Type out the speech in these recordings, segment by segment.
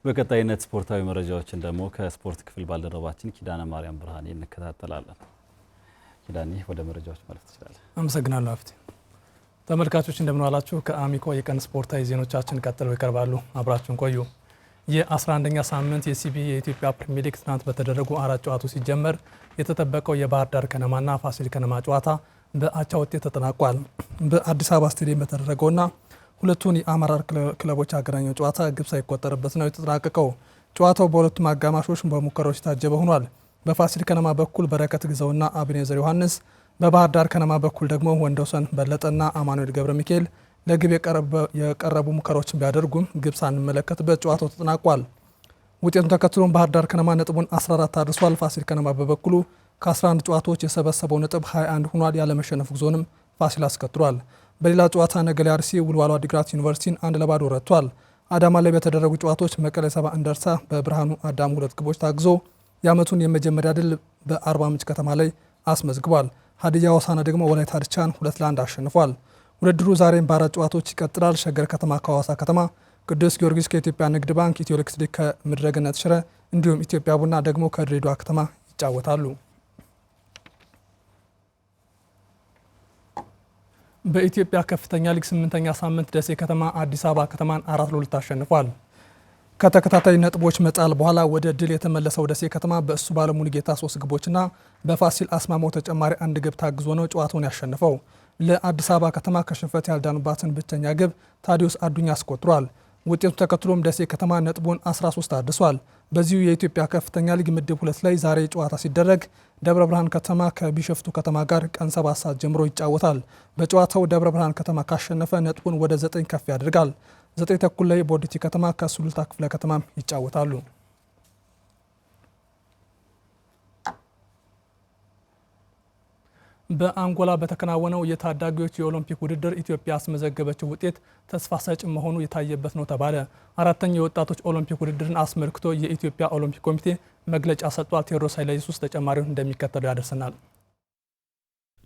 በቀጣይነት ስፖርታዊ መረጃዎችን ደግሞ ከስፖርት ክፍል ባልደረባችን ኪዳነ ማርያም ብርሃኔ እንከታተላለን። ኪዳኔ ወደ መረጃዎች ማለት ይችላል። አመሰግናለሁ አፍቲ። ተመልካቾች እንደምን ዋላችሁ። ከአሚኮ የቀን ስፖርታዊ ዜናዎቻችን ቀጥለው ይቀርባሉ። አብራችሁን ቆዩ። የ11ኛ ሳምንት የሲቢ የኢትዮጵያ ፕሪሚየር ሊግ ትናንት በተደረጉ 4 ጨዋታዎች ሲጀመር የተጠበቀው የባህር ዳር ከነማና ፋሲል ከነማ ጨዋታ በአቻ ውጤት ተጠናቋል። በአዲስ አበባ ስቴዲየም በተደረገውና ሁለቱን የአመራር ክለቦች አገናኘው ጨዋታ ግብ ሳይቆጠርበት ነው የተጠናቀቀው። ጨዋታው በሁለቱም አጋማሾች በሙከራዎች የታጀበ ሆኗል። በፋሲል ከነማ በኩል በረከት ግዘውና አብኔዘር ዮሐንስ፣ በባህር ዳር ከነማ በኩል ደግሞ ወንደውሰን በለጠና አማኑኤል ገብረ ሚካኤል ለግብ የቀረቡ ሙከራዎችን ቢያደርጉም ግብ ሳንመለከትበት ጨዋታው ተጠናቋል። ውጤቱን ተከትሎም ባህር ዳር ከነማ ነጥቡን 14 አድርሷል። ፋሲል ከነማ በበኩሉ ከ11 ጨዋታዎች የሰበሰበው ነጥብ 21 ሆኗል። ያለመሸነፍ ጉዞንም ፋሲል አስከትሏል። በሌላ ጨዋታ ነገሌ አርሲ ውልዋሎ ዓዲግራት ዩኒቨርሲቲን 1-0 ረቷል። አዳማ ላይ በተደረጉ ጨዋታዎች መቀሌ ሰባ እንደርታ በብርሃኑ አዳሙ 2 ግቦች ታግዞ የዓመቱን የመጀመሪያ ድል በአርባ ምንጭ ከተማ ላይ አስመዝግቧል። ሀዲያ ሆሳዕና ደግሞ ወላይታ ድቻን 2-1 አሸንፏል። ውድድሩ ዛሬም በ4 ጨዋታዎች ይቀጥላል። ሸገር ከተማ ከሐዋሳ ከተማ፣ ቅዱስ ጊዮርጊስ ከኢትዮጵያ ንግድ ባንክ፣ ኢትዮ ኤሌክትሪክ ከምድረገነት ሽረ እንዲሁም ኢትዮጵያ ቡና ደግሞ ከድሬዳዋ ከተማ ይጫወታሉ። በኢትዮጵያ ከፍተኛ ሊግ 8ኛ ሳምንት ደሴ ከተማ አዲስ አበባ ከተማን 4-2 አሸንፏል። ከተከታታይ ነጥቦች መጣል በኋላ ወደ ድል የተመለሰው ደሴ ከተማ በእሱ ባለሙሉጌታ 3 ግቦችና በፋሲል አስማማው ተጨማሪ 1 ግብ ታግዞ ነው ጨዋታውን ያሸነፈው። ለአዲስ አበባ ከተማ ከሽንፈት ያልዳኑባትን ብቸኛ ግብ ታዲዮስ አዱኛ አስቆጥሯል። ውጤቱ ተከትሎም ደሴ ከተማ ነጥቡን 13 አድርሷል። በዚሁ የኢትዮጵያ ከፍተኛ ሊግ ምድብ 2 ላይ ዛሬ ጨዋታ ሲደረግ ደብረ ብርሃን ከተማ ከቢሸፍቱ ከተማ ጋር ቀን 7 ሰዓት ጀምሮ ይጫወታል። በጨዋታው ደብረ ብርሃን ከተማ ካሸነፈ ነጥቡን ወደ 9 ከፍ ያደርጋል። 9 ተኩል ላይ ቦዲቲ ከተማ ከሱሉልታ ክፍለ ከተማም ይጫወታሉ። በአንጎላ በተከናወነው የታዳጊዎች የኦሎምፒክ ውድድር ኢትዮጵያ ያስመዘገበችው ውጤት ተስፋ ሰጭ መሆኑ የታየበት ነው ተባለ። 4ኛው የወጣቶች ኦሎምፒክ ውድድርን አስመልክቶ የኢትዮጵያ ኦሎምፒክ ኮሚቴ መግለጫ ሰጥቷል። ቴዎድሮስ ኃይለኢየሱስ ተጨማሪውን እንደሚከተለው ያደርሰናል።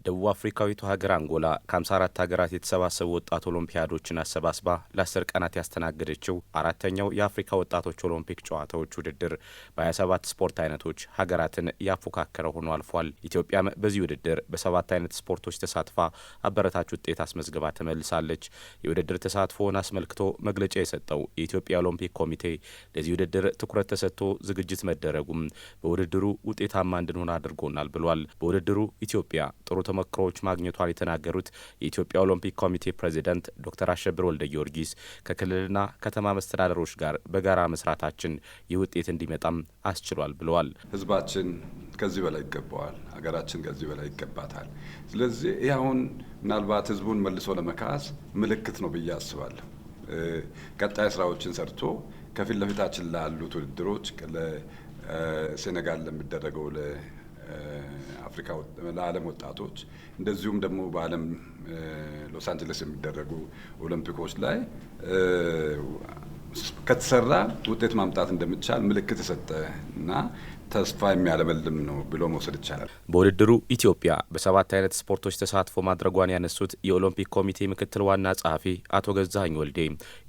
ደቡብ አፍሪካዊቱ ሀገር አንጎላ ከ54 ሀገራት የተሰባሰቡ ወጣት ኦሎምፒያዶችን አሰባስባ ለ10 ቀናት ያስተናገደችው 4ኛው የአፍሪካ ወጣቶች ኦሎምፒክ ጨዋታዎች ውድድር በ27 ስፖርት አይነቶች ሀገራትን ያፎካከረ ሆኖ አልፏል። ኢትዮጵያም በዚህ ውድድር በ7 አይነት ስፖርቶች ተሳትፋ አበረታች ውጤት አስመዝግባ ተመልሳለች። የውድድር ተሳትፎውን አስመልክቶ መግለጫ የሰጠው የኢትዮጵያ ኦሎምፒክ ኮሚቴ ለዚህ ውድድር ትኩረት ተሰጥቶ ዝግጅት መደረጉም በውድድሩ ውጤታማ እንድንሆን አድርጎናል ብሏል። በውድድሩ ኢትዮጵያ ጥሩ ተመክሮዎች ማግኘቷን የተናገሩት የኢትዮጵያ ኦሎምፒክ ኮሚቴ ፕሬዚዳንት ዶክተር አሸብር ወልደ ጊዮርጊስ ከክልልና ከተማ መስተዳደሮች ጋር በጋራ መስራታችን ይህ ውጤት እንዲመጣም አስችሏል ብለዋል። ህዝባችን ከዚህ በላይ ይገባዋል፣ ሀገራችን ከዚህ በላይ ይገባታል። ስለዚህ ይህ አሁን ምናልባት ህዝቡን መልሶ ለመካስ ምልክት ነው ብዬ አስባለሁ። ቀጣይ ስራዎችን ሰርቶ ከፊት ለፊታችን ላሉት ውድድሮች ለሴኔጋል ለሚደረገው አፍሪካ ለዓለም ወጣቶች እንደዚሁም ደግሞ በዓለም ሎስ አንጀለስ የሚደረጉ ኦሎምፒኮች ላይ ከተሰራ ውጤት ማምጣት እንደሚቻል ምልክት የሰጠ እና ተስፋ የሚያለመልም ነው ብሎ መውሰድ ይቻላል። በውድድሩ ኢትዮጵያ በ7 አይነት ስፖርቶች ተሳትፎ ማድረጓን ያነሱት የኦሎምፒክ ኮሚቴ ምክትል ዋና ጸሐፊ አቶ ገዛኸኝ ወልዴ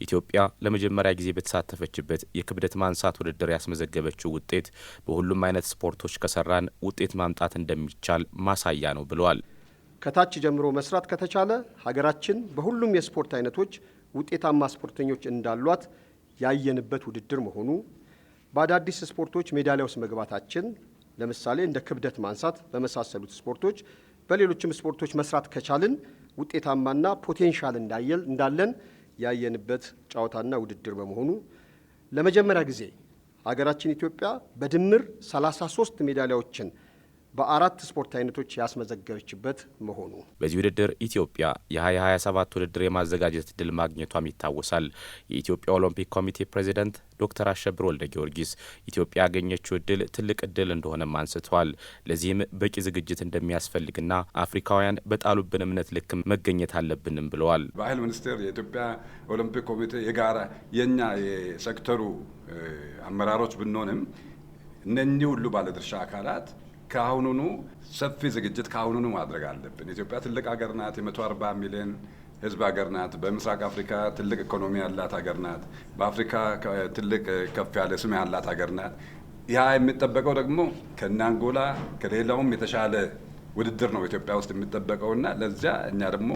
ኢትዮጵያ ለመጀመሪያ ጊዜ በተሳተፈችበት የክብደት ማንሳት ውድድር ያስመዘገበችው ውጤት በሁሉም አይነት ስፖርቶች ከሰራን ውጤት ማምጣት እንደሚቻል ማሳያ ነው ብለዋል። ከታች ጀምሮ መስራት ከተቻለ ሀገራችን በሁሉም የስፖርት አይነቶች ውጤታማ ስፖርተኞች እንዳሏት ያየንበት ውድድር መሆኑ በአዳዲስ ስፖርቶች ሜዳሊያ ውስጥ መግባታችን ለምሳሌ እንደ ክብደት ማንሳት በመሳሰሉት ስፖርቶች በሌሎችም ስፖርቶች መስራት ከቻልን ውጤታማና ፖቴንሻል እንዳለን ያየንበት ጨዋታና ውድድር በመሆኑ ለመጀመሪያ ጊዜ ሀገራችን ኢትዮጵያ በድምር 33 ሜዳሊያዎችን በ4 ስፖርት አይነቶች ያስመዘገበችበት መሆኑ በዚህ ውድድር ኢትዮጵያ የ2027 ውድድር የማዘጋጀት ድል ማግኘቷም ይታወሳል። የኢትዮጵያ ኦሎምፒክ ኮሚቴ ፕሬዚዳንት ዶክተር አሸብር ወልደ ጊዮርጊስ ኢትዮጵያ ያገኘችው እድል ትልቅ እድል እንደሆነም አንስተዋል። ለዚህም በቂ ዝግጅት እንደሚያስፈልግና አፍሪካውያን በጣሉብን እምነት ልክ መገኘት አለብንም ብለዋል። ባህል ሚኒስቴር፣ የኢትዮጵያ ኦሎምፒክ ኮሚቴ የጋራ የኛ የሴክተሩ አመራሮች ብንሆንም እነኚህ ሁሉ ባለድርሻ አካላት ከአሁኑኑ ሰፊ ዝግጅት ከአሁኑኑ ማድረግ አለብን። ኢትዮጵያ ትልቅ ሀገር ናት። የ140 ሚሊዮን ህዝብ ሀገር ናት። በምስራቅ አፍሪካ ትልቅ ኢኮኖሚ ያላት ሀገር ናት። በአፍሪካ ትልቅ ከፍ ያለ ስም ያላት ሀገር ናት። ያ የሚጠበቀው ደግሞ ከእነ አንጎላ ከሌላውም የተሻለ ውድድር ነው ኢትዮጵያ ውስጥ የሚጠበቀውና ለዚያ እኛ ደግሞ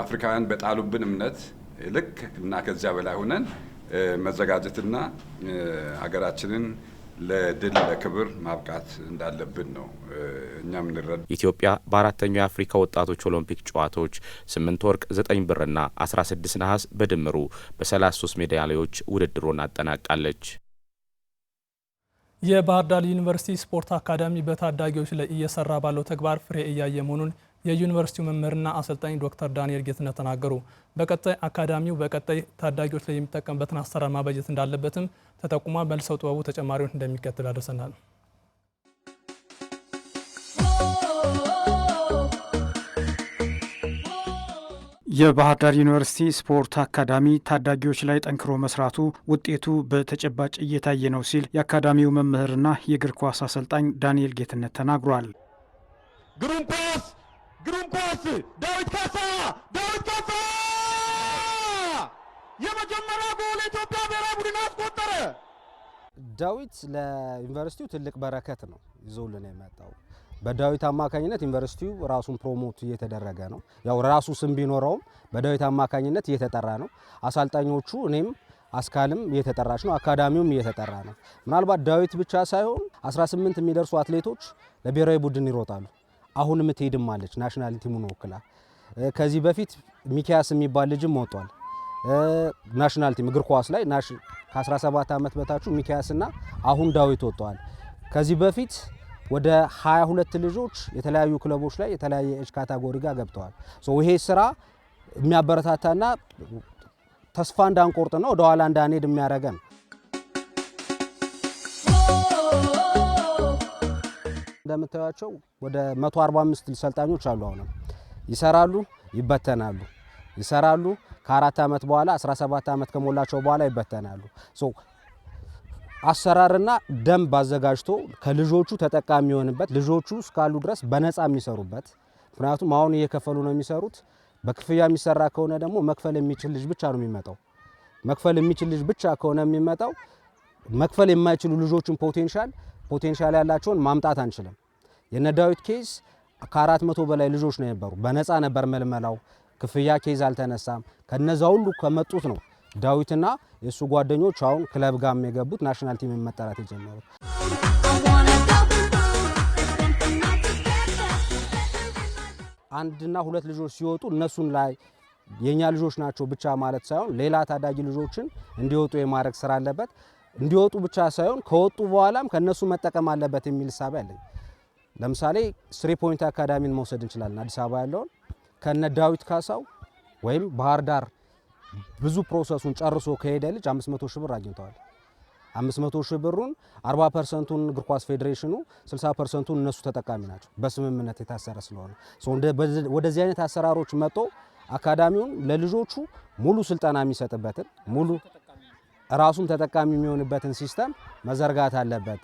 አፍሪካውያን በጣሉብን እምነት ልክ እና ከዚያ በላይ ሆነን መዘጋጀትና ሀገራችንን ለድል ለክብር ማብቃት እንዳለብን ነው እኛ ምንረዳ። ኢትዮጵያ በአራተኛው የአፍሪካ ወጣቶች ኦሎምፒክ ጨዋታዎች 8 ወርቅ 9 ብርና 16 ነሐስ በድምሩ በ33 ሜዳሊያዎች ውድድሩን አጠናቃለች። የባህር ዳር ዩኒቨርሲቲ ስፖርት አካዳሚ በታዳጊዎች ላይ እየሰራ ባለው ተግባር ፍሬ እያየ መሆኑን የዩኒቨርሲቲው መምህርና አሰልጣኝ ዶክተር ዳንኤል ጌትነት ተናገሩ። በቀጣይ አካዳሚው በቀጣይ ታዳጊዎች ላይ የሚጠቀምበትን አሰራር ማበጀት እንዳለበትም ተጠቁሟል። መልሰው ጥበቡ ተጨማሪውን እንደሚከተል ያደርሰናል። የባህር ዳር ዩኒቨርሲቲ ስፖርት አካዳሚ ታዳጊዎች ላይ ጠንክሮ መስራቱ ውጤቱ በተጨባጭ እየታየ ነው ሲል የአካዳሚው መምህርና የእግር ኳስ አሰልጣኝ ዳንኤል ጌትነት ተናግሯል። ግሩም ኳስ ዳዊት ካሳ የመጀመሪያ ጎል ኢትዮጵያ ብሔራዊ ቡድን አስቆጠረ። ዳዊት ለዩኒቨርሲቲው ትልቅ በረከት ነው ይዞልን የመጣው። በዳዊት አማካኝነት ዩኒቨርሲቲው ራሱን ፕሮሞት እየተደረገ ነው። ያው ራሱ ስም ቢኖረውም በዳዊት አማካኝነት እየተጠራ ነው። አሰልጣኞቹ እኔም አስካልም እየተጠራች ነው። አካዳሚውም እየተጠራ ነው። ምናልባት ዳዊት ብቻ ሳይሆን 18 የሚደርሱ አትሌቶች ለብሔራዊ ቡድን ይሮጣሉ። አሁን የምትሄድም አለች ናሽናል ቲሙን ወክላ። ከዚህ በፊት ሚኪያስ የሚባል ልጅም ወጥቷል። ናሽናል ቲም እግር ኳስ ላይ ከ17 ዓመት በታቹ ሚኪያስና አሁን ዳዊት ወጥቷል። ከዚህ በፊት ወደ 22 ልጆች የተለያዩ ክለቦች ላይ የተለያየ ኤጅ ካታጎሪ ጋር ገብተዋል። ይሄ ስራ የሚያበረታታና ተስፋ እንዳንቆርጥና ወደ ኋላ እንዳንሄድ የሚያደርገን። እንደምታዩቸው ወደ 145 ሰልጣኞች አሉ። አሁንም ይሰራሉ፣ ይበተናሉ። ይሰራሉ ከ4 ዓመት በኋላ 17 ዓመት ከሞላቸው በኋላ ይበተናሉ። አሰራርና ደንብ አዘጋጅቶ ከልጆቹ ተጠቃሚ የሆንበት ልጆቹ እስካሉ ድረስ በነፃ የሚሰሩበት። ምክንያቱም አሁን እየከፈሉ ነው የሚሰሩት። በክፍያ የሚሰራ ከሆነ ደግሞ መክፈል የሚችል ልጅ ብቻ ነው የሚመጣው። መክፈል የሚችል ልጅ ብቻ ከሆነ የሚመጣው መክፈል የማይችሉ ልጆችን ፖቴንሻል ያላቸውን ማምጣት አንችልም። የነ ዳዊት ኬዝ ከ400 በላይ ልጆች ነው የነበሩ። በነፃ ነበር መልመላው። ክፍያ ኬዝ አልተነሳም። ከነዛ ሁሉ ከመጡት ነው ዳዊትና የሱ ጓደኞች አሁን ክለብ ጋር የገቡት ናሽናል ቲም መጠራት የጀመሩት። አንድና ሁለት ልጆች ሲወጡ እነሱን ላይ የኛ ልጆች ናቸው ብቻ ማለት ሳይሆን ሌላ ታዳጊ ልጆችን እንዲወጡ የማድረግ ስራ አለበት። እንዲወጡ ብቻ ሳይሆን ከወጡ በኋላም ከነሱ መጠቀም አለበት የሚል ሐሳብ አለኝ። ለምሳሌ 3 ፖይንት አካዳሚን መውሰድ እንችላለን። አዲስ አበባ ያለውን ከነ ዳዊት ካሳው ወይም ባህር ዳር ብዙ ፕሮሰሱን ጨርሶ ከሄደ ልጅ 500 ሺህ ብር አግኝተዋል። 500 ሺህ ብሩን 40%ቱን እግር ኳስ ፌዴሬሽኑ 60%ቱን እነሱ ተጠቃሚ ናቸው በስምምነት የታሰረ ስለሆነ። ወደዚህ አይነት አሰራሮች መጥቶ አካዳሚውን ለልጆቹ ሙሉ ስልጠና የሚሰጥበትን ሙሉ ራሱን ተጠቃሚ የሚሆንበትን ሲስተም መዘርጋት አለበት።